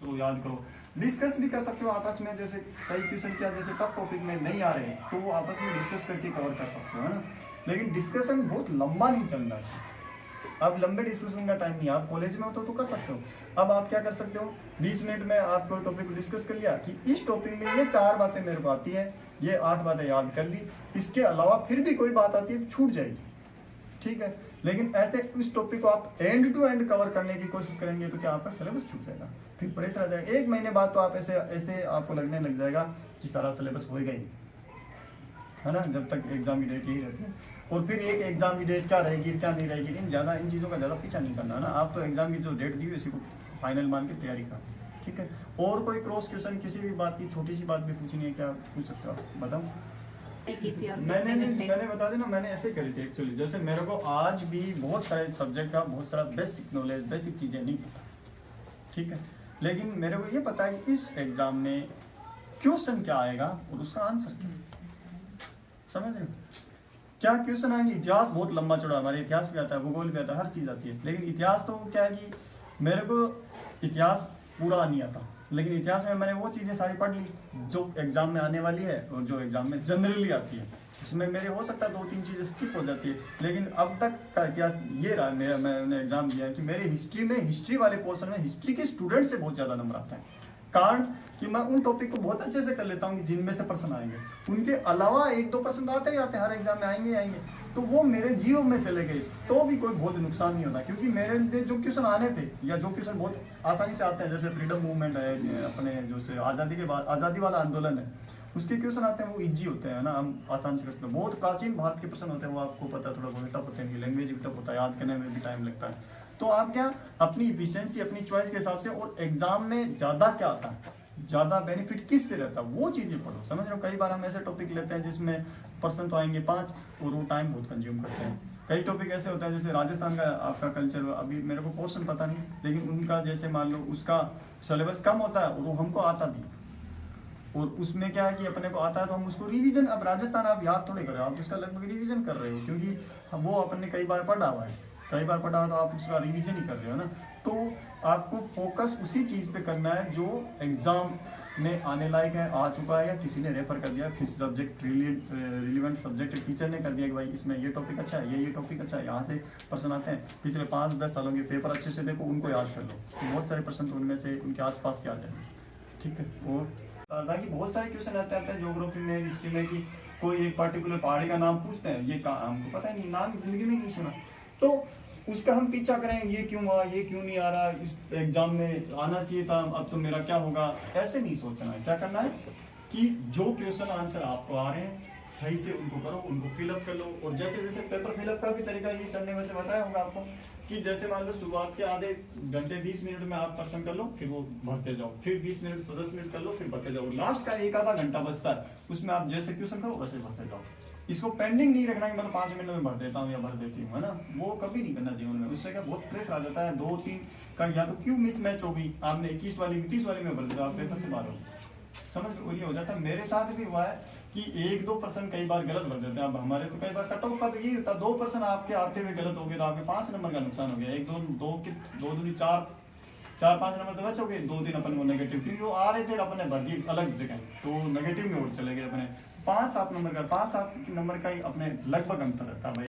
तो याद करो। डिस्कस भी कर सकते हो आपस में, जैसे कई क्वेश्चन क्या जैसे टफ टॉपिक में नहीं आ रहे तो वो आपस में डिस्कस करके कवर कर सकते हो, है ना। लेकिन डिस्कशन बहुत लंबा नहीं चलना चाहिए। अब लंबे डिस्कशन का टाइम नहीं, आप कॉलेज में हो तो कर सकते हो। अब आप क्या कर सकते हो, 20 मिनट में आप कोई टॉपिक को डिस्कस कर लिया कि इस टॉपिक में ये 4 बातें मेरे को आती है, ये 8 बातें याद कर ली, इसके अलावा फिर भी कोई बात आती है छूट जाएगी, ठीक है। लेकिन ऐसे इस टॉपिक को आप एंड टू एंड कवर करने की कोशिश करेंगे तो क्या आपका सिलेबस छूट जाएगा, फिर प्रेशर आ जाएगा। 1 महीने बाद तो आप ऐसे आपको लगने लग जाएगा कि सारा सिलेबस होएगा ही, है ना, जब तक एग्जाम की डेट यही रहती है। और फिर एक एग्जाम की डेट क्या रहेगी क्या नहीं रहेगी, इन चीज़ों का ज़्यादा पीछा नहीं करना, है ना। आप तो एग्जाम की जो डेट दी हुई इसी को फाइनल मान के तैयारी कर, ठीक है। और कोई क्रॉस क्वेश्चन किसी भी बात की छोटी सी बात भी पूछनी है, क्या पूछ सकते हो आप, बताओ। मैंने बता देना, मैंने ऐसे करी थी एक्चुअली। जैसे मेरे को आज भी बहुत सारे सब्जेक्ट का बहुत सारा बेसिक नॉलेज, बेसिक चीज़ें नहीं पता, ठीक है। लेकिन मेरे को ये पता है कि इस एग्जाम में क्वेश्चन क्या आएगा और उसका आंसर क्या, समझ रहे हो। क्या क्वेश्चन आएंगे, इतिहास बहुत लंबा चौड़ा, हमारे इतिहास भी आता है, भूगोल भी आता है, हर चीज़ आती है। लेकिन इतिहास तो क्या है कि मेरे को इतिहास पूरा नहीं आता, लेकिन इतिहास में मैंने वो चीज़ें सारी पढ़ ली जो एग्जाम में आने वाली है और जो एग्जाम में जनरली आती है। उसमें मेरे हो सकता है 2-3 चीज़ें स्किप हो जाती है, लेकिन अब तक का इतिहास ये रहा मेरा, मैंने एग्जाम दिया है कि मेरे हिस्ट्री वाले पोर्शन में हिस्ट्री के स्टूडेंट से बहुत ज़्यादा नंबर आता है। कारण कि मैं उन टॉपिक को बहुत अच्छे से कर लेता हूँ कि जिनमें से प्रश्न आएंगे, उनके अलावा 1-2 प्रश्न आते ही आते हैं, हर एग्जाम में आएंगे, तो वो मेरे जीरो में चले गए तो भी कोई बहुत नुकसान नहीं होता, क्योंकि मेरे जो क्वेश्चन आने थे या जो क्वेश्चन बहुत आसानी से आते हैं, जैसे फ्रीडम मूवमेंट है, अपने जो से आज़ादी के बाद आज़ादी वाला आंदोलन है, उसके क्वेश्चन आते हैं, वो इजी होते हैं ना, हम आसानी से कर सकते हैं। बहुत प्राचीन भारत के प्रश्न होते हैं, वो आपको पता है, थोड़ा बहुत टफ होते हैं, लैंग्वेज भी टफ होता है, याद करने में भी टाइम लगता है। तो आप क्या अपनी इफिशियंसी, अपनी चॉइस के हिसाब से, और एग्जाम में ज़्यादा क्या आता है, ज़्यादा बेनिफिट किस से रहता है, वो चीज़ें पढ़ो, समझ रहे हो। कई बार हम ऐसे टॉपिक लेते हैं जिसमें पर्सन तो आएंगे 5 और वो टाइम बहुत कंज्यूम करते हैं। कई टॉपिक ऐसे होता है, जैसे राजस्थान का आपका कल्चर, अभी मेरे को पोर्शन पता नहीं, लेकिन उनका जैसे मान लो उसका सिलेबस कम होता है और वो हमको आता भी, और उसमें क्या है कि अपने को आता है तो हम उसको रिवीजन, अब राजस्थान आप याद थोड़े कर रहे हो, आप उसका लगभग रिवीजन कर रहे हो, क्योंकि वो अपने कई बार पढ़ा हुआ है, तो आप उसका रिवीजन ही कर रहे हो ना। तो आपको फोकस उसी चीज़ पे करना है जो एग्जाम में आने लायक है, आ चुका है, या किसी ने रेफर कर दिया, किसी सब्जेक्ट रिलीवेंट सब्जेक्ट टीचर ने कर दिया कि भाई इसमें ये टॉपिक अच्छा है, ये टॉपिक अच्छा है, यहाँ से प्रश्न आते हैं, पिछले 5-10 सालों के पेपर अच्छे से देखो, उनको याद कर लो, तो बहुत सारे प्रश्न तो उनमें से उनके आसपास के आ जाएंगे, ठीक है। और ताकि बहुत सारे क्वेश्चन आते हैं ज्योग्राफी में, हिस्ट्री में, कि कोई एक पर्टिकुलर पहाड़ी का नाम पूछते हैं, ये हमको पता नहीं, नाम जिंदगी में नहीं सुना, तो उसका हम पीछा करें, ये क्यों हुआ, ये क्यों नहीं आ रहा, इस एग्जाम में आना चाहिए था, अब तो मेरा क्या होगा, ऐसे नहीं सोचना है। क्या करना है कि जो क्वेश्चन आंसर आपको आ रहे हैं सही से उनको करो, उनको फिलअप कर लो। और जैसे जैसे पेपर फिलअप का भी तरीका ये सर ने वैसे बताया होगा आपको, कि जैसे मान लो शुरुआत के आधे घंटे 20 मिनट में आप प्रश्न कर लो, फिर वो भरते जाओ, फिर 20 मिनट 10 मिनट कर लो, फिर भरते जाओ, लास्ट का 1 आधा घंटा बचता है, उसमें आप जैसे क्वेश्चन करो वैसे भरते जाओ। इसको पेंडिंग नहीं रखना कि मतलब 5 मिनट में भर देता हूँ या भर देती हूँ, है ना, वो कभी नहीं करना जीवन में। उससे क्या बहुत प्रेशर आ जाता है, 2-3 का या तो क्यों मिसमैच होगी, आपने 21 वाली 30 वाली में भर दिया, आप पेपर से बाहर हो, समझ लो, ये हो जाता है। मेरे साथ भी हुआ है कि 1-2% कई बार गलत भर देते हैं। अब हमारे तो कई बार कट ऑफ का तो ये होता है 2% आपके आते हुए गलत हो गए तो आपके 5 नंबर का नुकसान हो गया, 4-5 नंबर तो वैसे हो गए, 2-3 अपन को नेगेटिव, क्योंकि वो आ रहे थे अपने भर दिए अलग जगह, तो नेगेटिव में और चले गए अपने 5-7 नंबर का ही अपने लगभग अंतर रहता है भाई।